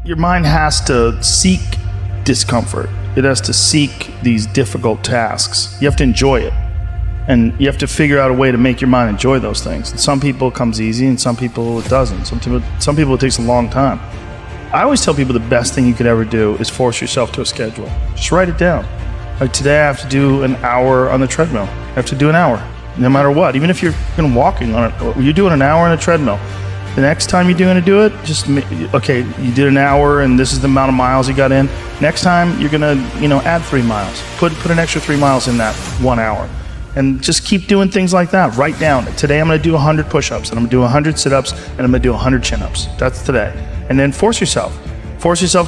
your mind has to seek discomfort. It has to seek these difficult tasks. You have to enjoy it. And you have to figure out a way to make your mind enjoy those things. And some people it comes easy and some people it doesn't. Some people it takes a long time. I always tell people the best thing you could ever do is force yourself to a schedule. Just write it down. Like today I have to do an hour on the treadmill. I have to do an hour, no matter what. Even if you're going walking on it, you're doing an hour on a treadmill. The next time you're going to do it, okay, you did an hour and this is the amount of miles you got in. Next time you're going to, add 3 miles. Put an extra 3 miles in that 1 hour. And just keep doing things like that. Write down, today I'm going to do 100 push-ups, and I'm going to do 100 sit-ups, and I'm going to do 100 chin-ups. That's today. And then force yourself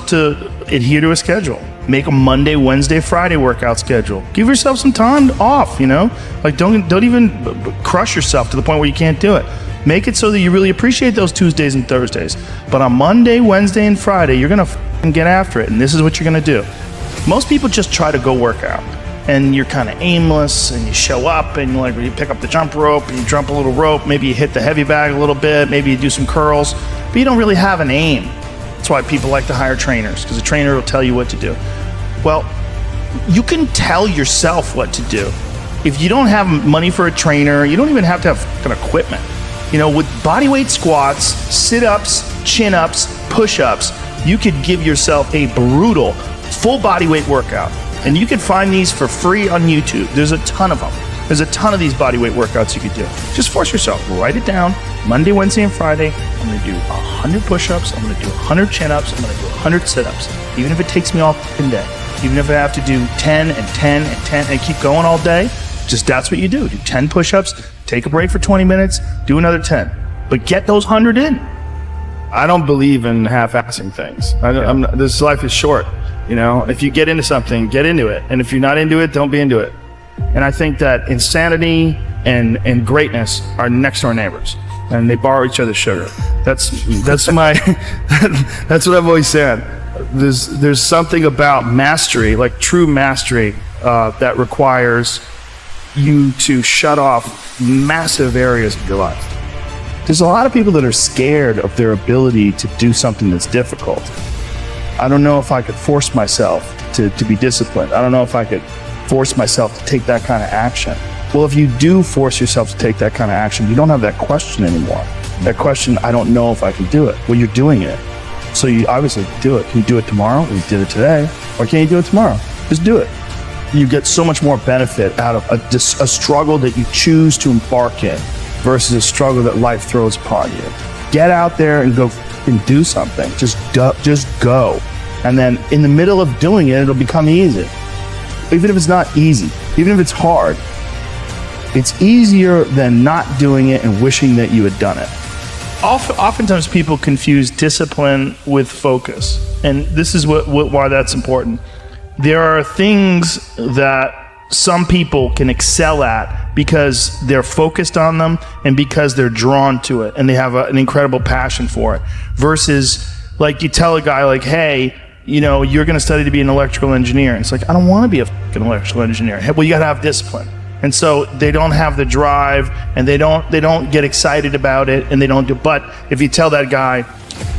to adhere to a schedule. Make a Monday, Wednesday, Friday workout schedule. Give yourself some time off, Like don't even crush yourself to the point where you can't do it. Make it so that you really appreciate those Tuesdays and Thursdays. But on Monday, Wednesday, and Friday, you're going to get after it, and this is what you're going to do. Most people just try to go work out. And you're kind of aimless, and you show up, and you pick up the jump rope, and you jump a little rope, maybe you hit the heavy bag a little bit, maybe you do some curls, but you don't really have an aim. That's why people like to hire trainers, because a trainer will tell you what to do. Well, you can tell yourself what to do. If you don't have money for a trainer, you don't even have to have fucking equipment. With bodyweight squats, sit-ups, chin-ups, push-ups, you could give yourself a brutal full bodyweight workout. And you can find these for free on YouTube. There's a ton of them. There's a ton of these bodyweight workouts you could do. Just force yourself. Write it down. Monday, Wednesday, and Friday, I'm going to do 100 push-ups. I'm going to do 100 chin-ups. I'm going to do 100 sit-ups. Even if it takes me all the day. Even if I have to do 10 and 10 and 10 and keep going all day, just that's what you do. Do 10 push-ups, take a break for 20 minutes, do another 10. But get those 100 in. I don't believe in half-assing things. This life is short. If you get into something, get into it. And if you're not into it, don't be into it. And I think that insanity and greatness are next door neighbors, and they borrow each other's sugar. That's my, that's what I've always said. There's something about mastery, like true mastery, that requires you to shut off massive areas of your life. There's a lot of people that are scared of their ability to do something that's difficult. I don't know if I could force myself to be disciplined. I don't know if I could force myself to take that kind of action. Well, if you do force yourself to take that kind of action, you don't have that question anymore. That question, I don't know if I can do it. Well, you're doing it. So you obviously do it. Can you do it tomorrow? You did it today. Or can you do it tomorrow? Just do it. You get so much more benefit out of a struggle that you choose to embark in versus a struggle that life throws upon you. Get out there and go and do something. Just go. And then in the middle of doing it, it'll become easy. Even if it's not easy, even if it's hard, it's easier than not doing it and wishing that you had done it. Oftentimes people confuse discipline with focus. And this is why that's important. There are things that some people can excel at because they're focused on them and because they're drawn to it and they have an incredible passion for it. Versus, like, you tell a guy, like, hey, you're going to study to be an electrical engineer. And it's like, I don't want to be a fucking electrical engineer. Well, you got to have discipline. And so they don't have the drive, and they don't get excited about it, and they don't do. But if you tell that guy,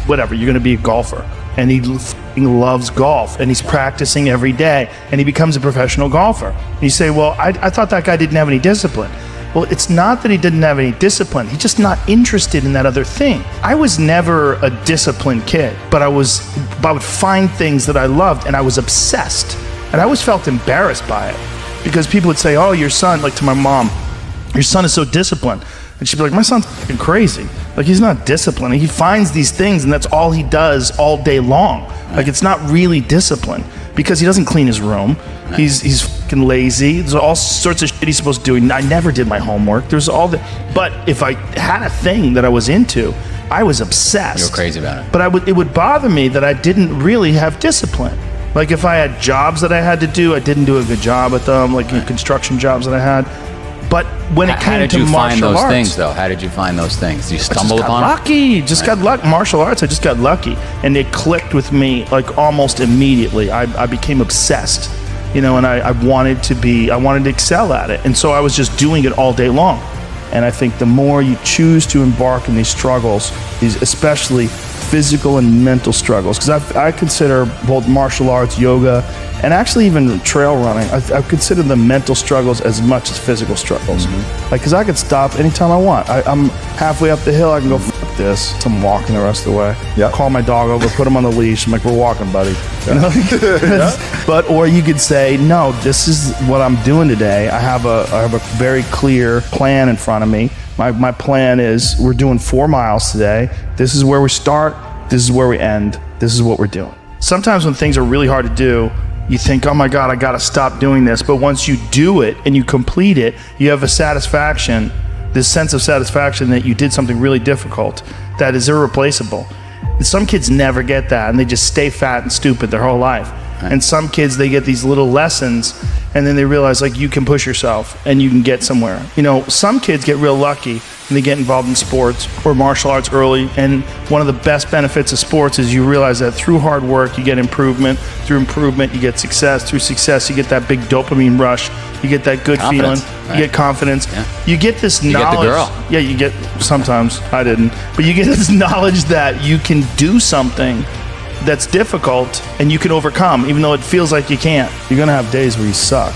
whatever, you're going to be a golfer, and he loves golf, and he's practicing every day, and he becomes a professional golfer. And you say, well, I thought that guy didn't have any discipline. Well, it's not that he didn't have any discipline. He's just not interested in that other thing. I was never a disciplined kid, but I would find things that I loved, and I was obsessed. And I always felt embarrassed by it because people would say, oh, your son, like to my mom, your son is so disciplined. And she'd be like, my son's fucking crazy. Like, he's not disciplined. He finds these things, and that's all he does all day long. Like, it's not really discipline because he doesn't clean his room. He's fucking lazy. There's all sorts of shit he's supposed to do. I never did my homework. There's all the, but if I had a thing that I was into, I was obsessed. You were crazy about it. But it would bother me that I didn't really have discipline. Like, if I had jobs that I had to do, I didn't do a good job at them, like construction jobs that I had. But when it came to martial arts... How did you find those things, though? How did you find those things? Did you stumble upon them? I just got lucky. Martial arts, I just got lucky. And it clicked with me, like, almost immediately. I became obsessed, and I wanted to excel at it. And so I was just doing it all day long. And I think the more you choose to embark in these struggles, these especially physical and mental struggles, because I consider both martial arts, yoga, and actually even trail running, I consider the mental struggles as much as physical struggles. Like, because I could stop anytime I want. I'm halfway up the hill, I can go, fuck this. So I'm walking the rest of the way. Yeah. Call my dog over, put him on the leash. I'm like, we're walking, buddy. You know? But, or you could say, no, this is what I'm doing today. I have a very clear plan in front of me. My plan is we're doing 4 miles today. This is where we start. This is where we end. This is what we're doing. Sometimes when things are really hard to do, you think, oh my God, I gotta stop doing this. But once you do it and you complete it, you have a satisfaction, this sense of satisfaction that you did something really difficult that is irreplaceable. And some kids never get that, and they just stay fat and stupid their whole life. Right. And some kids, they get these little lessons, and then they realize, like, you can push yourself and you can get somewhere. You know, some kids get real lucky and they get involved in sports or martial arts early, and one of the best benefits of sports is you realize that through hard work you get improvement, through improvement you get success, through success you get that big dopamine rush, you get that good confidence, feeling, right? You get confidence, you get this you knowledge. You get the girl. Yeah, you get, sometimes, I didn't, but you get this knowledge that you can do something that's difficult and you can overcome, even though it feels like you can't. You're gonna have days where you suck,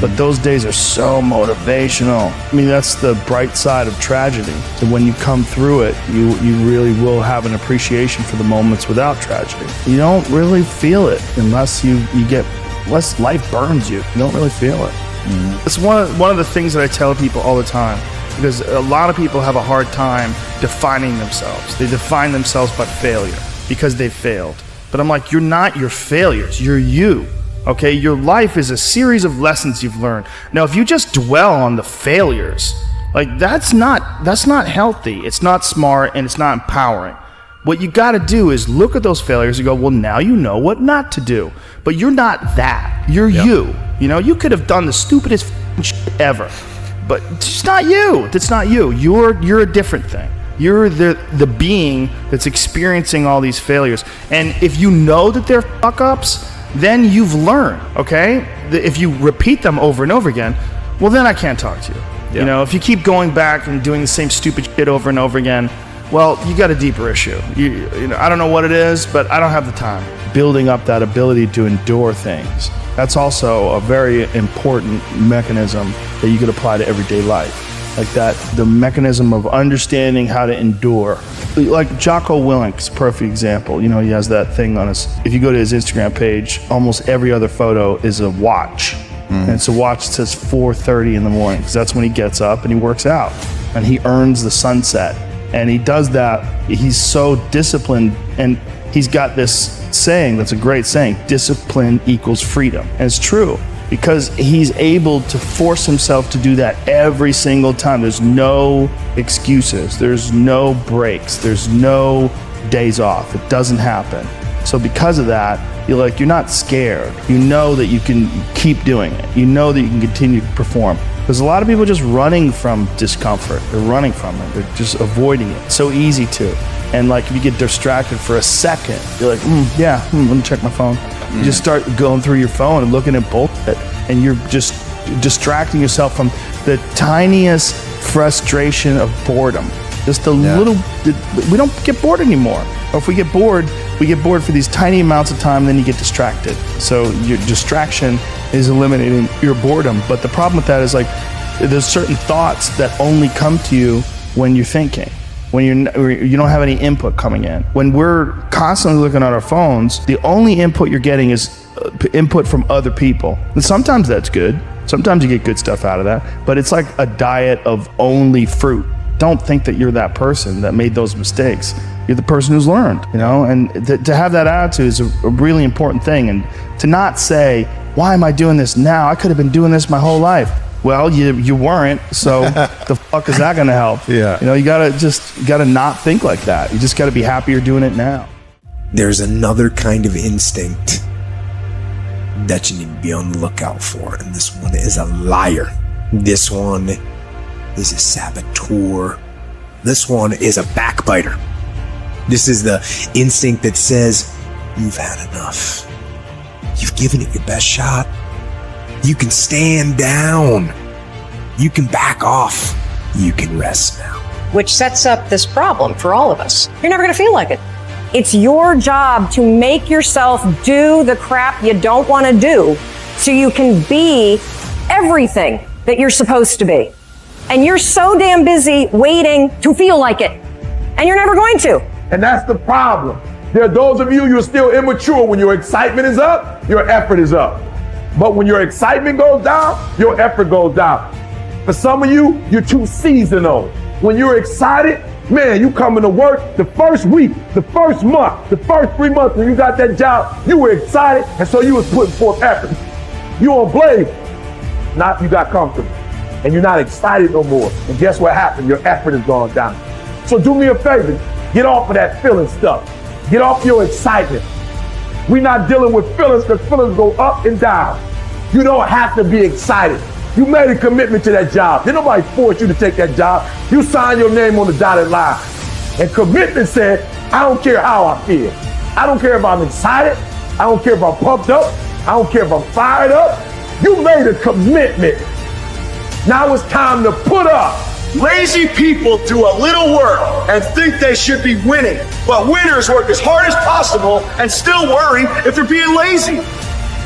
but those days are so motivational. I mean, that's the bright side of tragedy. So when you come through it, you really will have an appreciation for the moments without tragedy. You don't really feel it unless unless life burns you. You don't really feel it. It's one of the things that I tell people all the time, because a lot of people have a hard time defining themselves. They define themselves by failure because they failed. But I'm like, you're not your failures, you're you. Okay, your life is a series of lessons you've learned. Now, if you just dwell on the failures, like that's not healthy. It's not smart, and it's not empowering. What you got to do is look at those failures and go, well, now you know what not to do. But you're not that. You're you. You know, you could have done the stupidest shit ever, but it's not you. That's not you. You're a different thing. You're the being that's experiencing all these failures. And if you know that they're fuck-ups, then you've learned, okay? If you repeat them over and over again, well, then I can't talk to you. You know, if you keep going back and doing the same stupid shit over and over again, well, you got a deeper issue. You know, I don't know what it is, but I don't have the time. Building up that ability to endure things, that's also a very important mechanism that you could apply to everyday life. Like that, the mechanism of understanding how to endure. Like Jocko Willink's perfect example. You know, he has that thing on his, if you go to his Instagram page, almost every other photo is a watch. And it's a watch that says 4:30 in the morning, because that's when he gets up and he works out. And he earns the sunset. And he does that, he's so disciplined, and he's got this saying that's a great saying, discipline equals freedom. And it's true, because he's able to force himself to do that every single time. There's no excuses, there's no breaks, there's no days off. It doesn't happen. So because of that, you're not scared. You know that you can keep doing it. You know that you can continue to perform. Because a lot of people are just running from discomfort. They're running from it. They're just avoiding it. So easy to. And like, if you get distracted for a second, you're like, let me check my phone. You just start going through your phone and looking at bullshit, and you're just distracting yourself from the tiniest frustration of boredom. Just the little, we don't get bored anymore. Or if we get bored for these tiny amounts of time, then you get distracted. So your distraction is eliminating your boredom. But the problem with that is, like, there's certain thoughts that only come to you when you're thinking. When you don't have any input coming in. When we're constantly looking at our phones, the only input you're getting is input from other people. And sometimes that's good. Sometimes you get good stuff out of that. But it's like a diet of only fruit. Don't think that you're that person that made those mistakes. You're the person who's learned, you know? And to have that attitude is a really important thing. And to not say, why am I doing this now? I could have been doing this my whole life. Well, you weren't, so the fuck is that gonna help? Yeah. You know, you gotta not think like that. You just gotta be happy you're doing it now. There's another kind of instinct that you need to be on the lookout for, and this one is a liar. This one is a saboteur. This one is a backbiter. This is the instinct that says, you've had enough. You've given it your best shot. You can stand down. You can back off. You can rest now. Which sets up this problem for all of us. You're never going to feel like it. It's your job to make yourself do the crap you don't want to do so you can be everything that you're supposed to be. And you're so damn busy waiting to feel like it. And you're never going to. And that's the problem. There are those of you, you're still immature. When your excitement is up, your effort is up. But when your excitement goes down, your effort goes down. For some of you, you're too seasonal. When you're excited, man, you coming to work the first week, the first month, the first 3 months when you got that job, you were excited, and so you was putting forth effort. You on blade. Now you got comfortable, and you're not excited no more. And guess what happened? Your effort has gone down. So do me a favor, get off of that feeling stuff. Get off your excitement. We're not dealing with feelings because feelings go up and down. You don't have to be excited. You made a commitment to that job. Did nobody force you to take that job? You signed your name on the dotted line. And commitment said, I don't care how I feel. I don't care if I'm excited. I don't care if I'm pumped up. I don't care if I'm fired up. You made a commitment. Now it's time to put up. Lazy people do a little work and think they should be winning, but winners work as hard as possible and still worry if they're being lazy.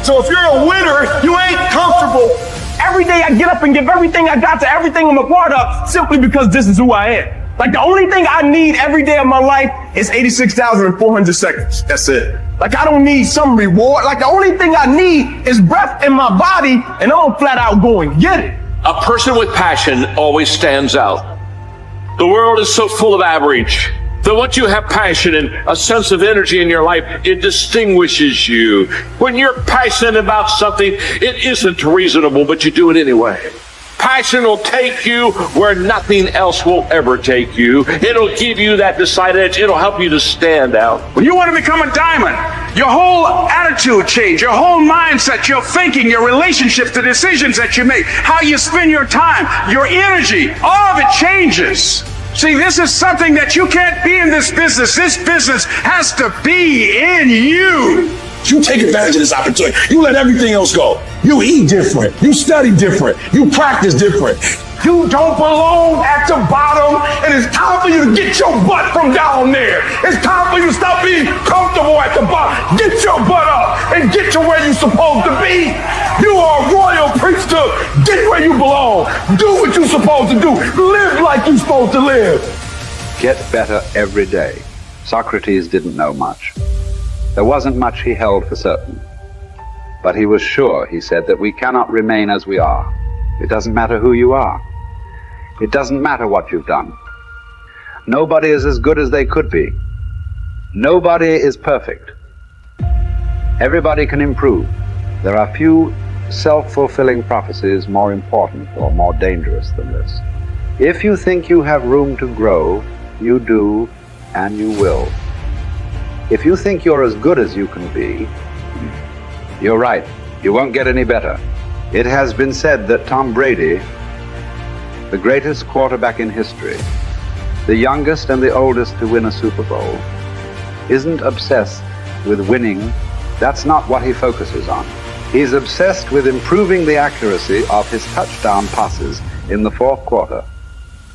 So if you're a winner, you ain't comfortable. Every day I get up and give everything I got to everything I'm a part of simply because this is who I am. Like the only thing I need every day of my life is 86,400 seconds. That's it. Like I don't need some reward. Like the only thing I need is breath in my body and I'm flat out going, get it. A person with passion always stands out. The world is so full of average that once you have passion and a sense of energy in your life, it distinguishes you. When you're passionate about something, it isn't reasonable, but you do it anyway. Passion will take you where nothing else will ever take you. It'll give you that decided edge. It'll help you to stand out. When you want to become a diamond, your whole attitude change, your whole mindset, your thinking, your relationships, the decisions that you make, how you spend your time, your energy, all of it changes. See, this is something that you can't be in this business. This business has to be in you. You take advantage of this opportunity. You let everything else go. You eat different. You study different. You practice different. You don't belong at the bottom, and it's time for you to get your butt from down there. It's time for you to stop being comfortable at the bottom. Get your butt up and get to where you're supposed to be. You are a royal priesthood. Get where you belong. Do what you're supposed to do. Live like you're supposed to live. Get better every day. Socrates didn't know much. There wasn't much he held for certain. But he was sure, he said, that we cannot remain as we are. It doesn't matter who you are. It doesn't matter what you've done. Nobody is as good as they could be. Nobody is perfect. Everybody can improve. There are few self-fulfilling prophecies more important or more dangerous than this. If you think you have room to grow, you do, and you will. If you think you're as good as you can be, you're right. You won't get any better. It has been said that Tom Brady, the greatest quarterback in history, the youngest and the oldest to win a Super Bowl, isn't obsessed with winning. That's not what he focuses on. He's obsessed with improving the accuracy of his touchdown passes in the fourth quarter.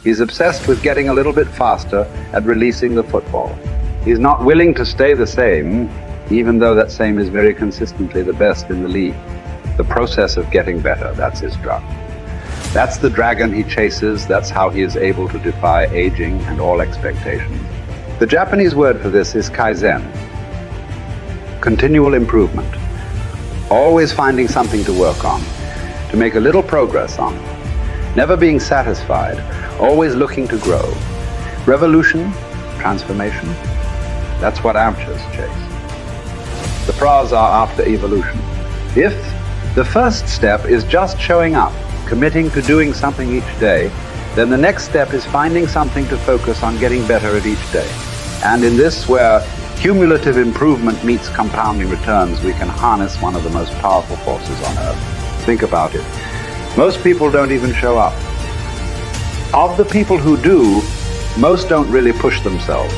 He's obsessed with getting a little bit faster at releasing the football. He's not willing to stay the same, even though that same is very consistently the best in the league. The process of getting better, that's his drug. That's the dragon he chases. That's how he is able to defy aging and all expectations. The Japanese word for this is kaizen. Continual improvement. Always finding something to work on, to make a little progress on. Never being satisfied, always looking to grow. Revolution, transformation, that's what amateurs chase. The pros are after evolution. If the first step is just showing up, committing to doing something each day, then the next step is finding something to focus on getting better at each day. And in this, where cumulative improvement meets compounding returns, we can harness one of the most powerful forces on earth. Think about it. Most people don't even show up. Of the people who do, most don't really push themselves.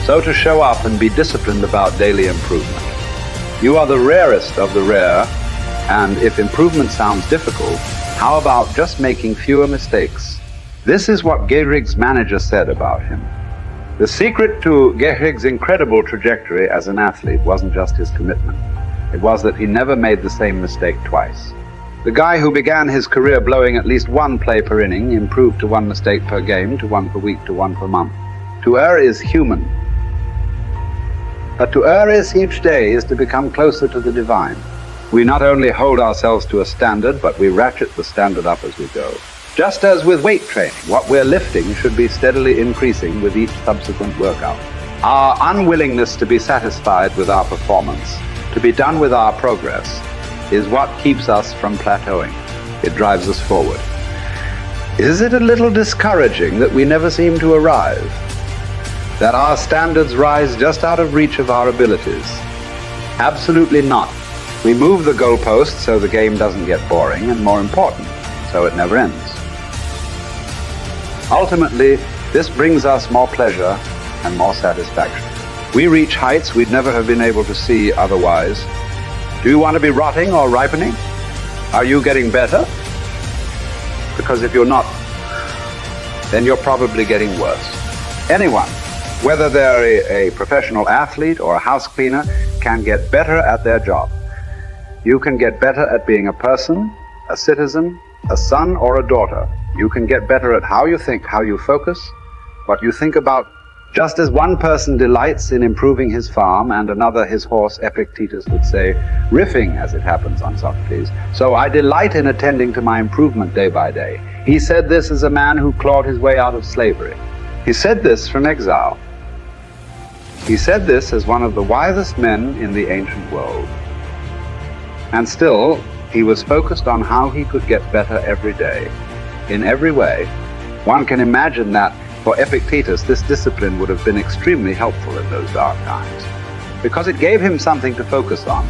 So to show up and be disciplined about daily improvement. You are the rarest of the rare, and if improvement sounds difficult, how about just making fewer mistakes? This is what Gehrig's manager said about him. The secret to Gehrig's incredible trajectory as an athlete wasn't just his commitment. It was that he never made the same mistake twice. The guy who began his career blowing at least one play per inning improved to one mistake per game, to one per week, to one per month. To err is human. But to err is each day is to become closer to the divine. We not only hold ourselves to a standard, but we ratchet the standard up as we go. Just as with weight training, what we're lifting should be steadily increasing with each subsequent workout. Our unwillingness to be satisfied with our performance, to be done with our progress, is what keeps us from plateauing. It drives us forward. Is it a little discouraging that we never seem to arrive? That our standards rise just out of reach of our abilities? Absolutely not. We move the goalpost so the game doesn't get boring, and more important, so it never ends. Ultimately, this brings us more pleasure and more satisfaction. We reach heights we'd never have been able to see otherwise. Do you want to be rotting or ripening? Are you getting better? Because if you're not, then you're probably getting worse. Anyone, whether they're a professional athlete or a house cleaner, can get better at their job. You can get better at being a person, a citizen, a son or a daughter. You can get better at how you think, how you focus, what you think about. Just as one person delights in improving his farm and another his horse, Epictetus would say, riffing as it happens on Socrates, so I delight in attending to my improvement day by day. He said this as a man who clawed his way out of slavery. He said this from exile. He said this as one of the wisest men in the ancient world. And still, he was focused on how he could get better every day. In every way, one can imagine that for Epictetus, this discipline would have been extremely helpful in those dark times, because it gave him something to focus on,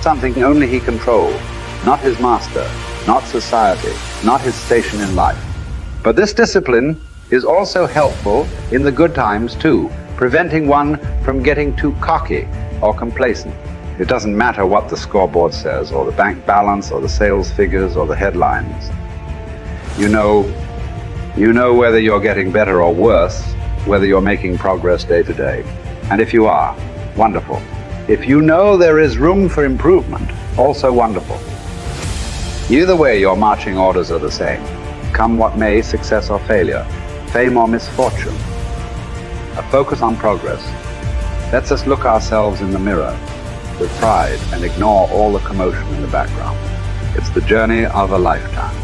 something only he controlled, not his master, not society, not his station in life. But this discipline is also helpful in the good times too, preventing one from getting too cocky or complacent. It doesn't matter what the scoreboard says, or the bank balance, or the sales figures, or the headlines. You know whether you're getting better or worse, whether you're making progress day to day. And if you are, wonderful. If you know there is room for improvement, also wonderful. Either way, your marching orders are the same. Come what may, success or failure, fame or misfortune. A focus on progress lets us look ourselves in the mirror with pride and ignore all the commotion in the background. It's the journey of a lifetime.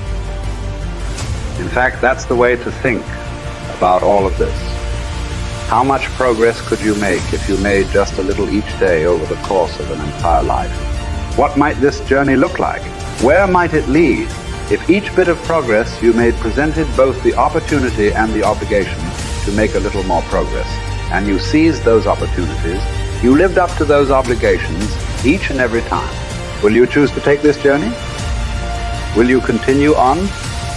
In fact, that's the way to think about all of this. How much progress could you make if you made just a little each day over the course of an entire life? What might this journey look like? Where might it lead if each bit of progress you made presented both the opportunity and the obligation to make a little more progress, and you seized those opportunities, you lived up to those obligations each and every time? Will you choose to take this journey? Will you continue on,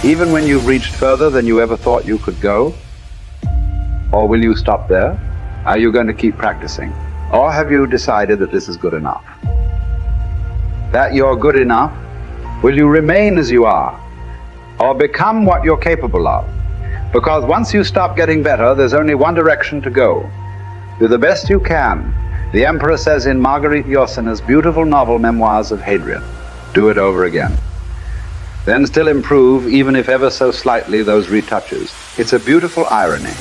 even when you've reached further than you ever thought you could go? Or will you stop there? Are you going to keep practicing? Or have you decided that this is good enough? That you're good enough? Will you remain as you are? Or become what you're capable of? Because once you stop getting better, there's only one direction to go. Do the best you can. The Emperor says in Marguerite Yourcenar's beautiful novel Memoirs of Hadrian, do it over again. Then still improve, even if ever so slightly, those retouches. It's a beautiful irony.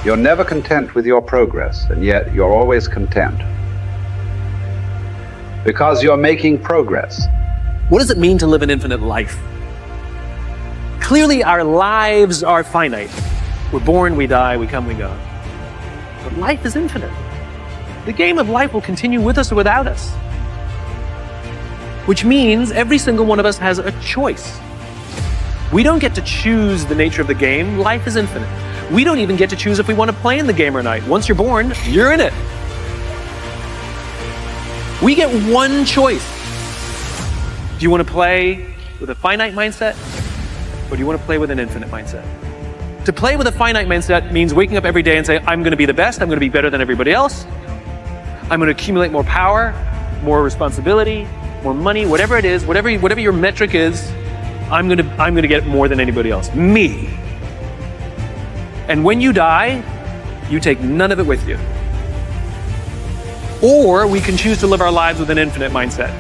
You're never content with your progress, and yet you're always content. Because you're making progress. What does it mean to live an infinite life? Clearly, our lives are finite. We're born, we die, we come, we go. But life is infinite. The game of life will continue with us or without us. Which means every single one of us has a choice. We don't get to choose the nature of the game. Life is infinite. We don't even get to choose if we want to play in the game or not. Once you're born, you're in it. We get one choice. Do you want to play with a finite mindset, or do you want to play with an infinite mindset? To play with a finite mindset means waking up every day and say, I'm going to be the best, I'm going to be better than everybody else, I'm going to accumulate more power, more responsibility, more money, whatever it is, whatever your metric is, I'm going to get more than anybody else. Me. And when you die, You take none of it with you. Or we can choose to live our lives with an infinite mindset,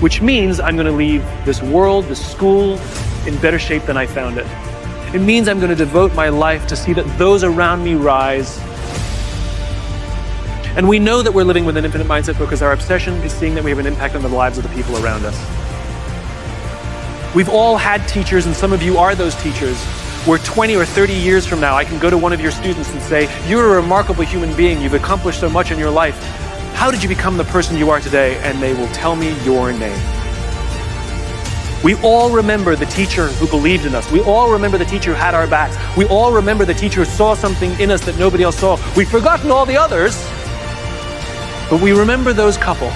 which means I'm going to leave this world, this school, in better shape than I found it. It means I'm going to devote my life to see that those around me rise. And we know that we're living with an infinite mindset because our obsession is seeing that we have an impact on the lives of the people around us. We've all had teachers, and some of you are those teachers, where 20 or 30 years from now, I can go to one of your students and say, you're a remarkable human being, you've accomplished so much in your life. How did you become the person you are today? And they will tell me your name. We all remember the teacher who believed in us. We all remember the teacher who had our backs. We all remember the teacher who saw something in us that nobody else saw. We've forgotten all the others, but we remember those couple.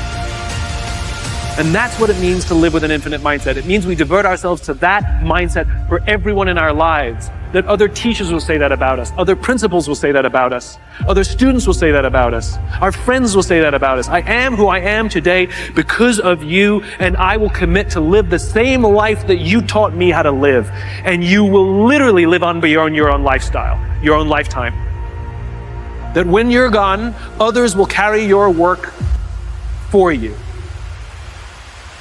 And that's what it means to live with an infinite mindset. It means we divert ourselves to that mindset for everyone in our lives. That other teachers will say that about us. Other principals will say that about us. Other students will say that about us. Our friends will say that about us. I am who I am today because of you, and I will commit to live the same life that you taught me how to live. And you will literally live on beyond your own lifestyle, your own lifetime. That when you're gone, others will carry your work for you.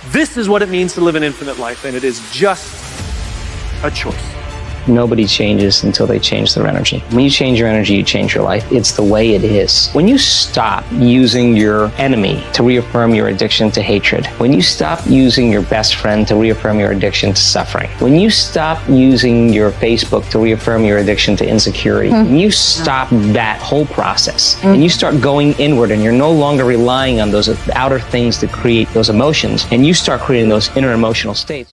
This is what it means to live an infinite life, and it is just a choice. Nobody changes until they change their energy. When you change your energy, you change your life. It's the way it is. When you stop using your enemy to reaffirm your addiction to hatred, when you stop using your best friend to reaffirm your addiction to suffering, when you stop using your Facebook to reaffirm your addiction to insecurity, when you stop that whole process and you start going inward and you're no longer relying on those outer things to create those emotions, and you start creating those inner emotional states,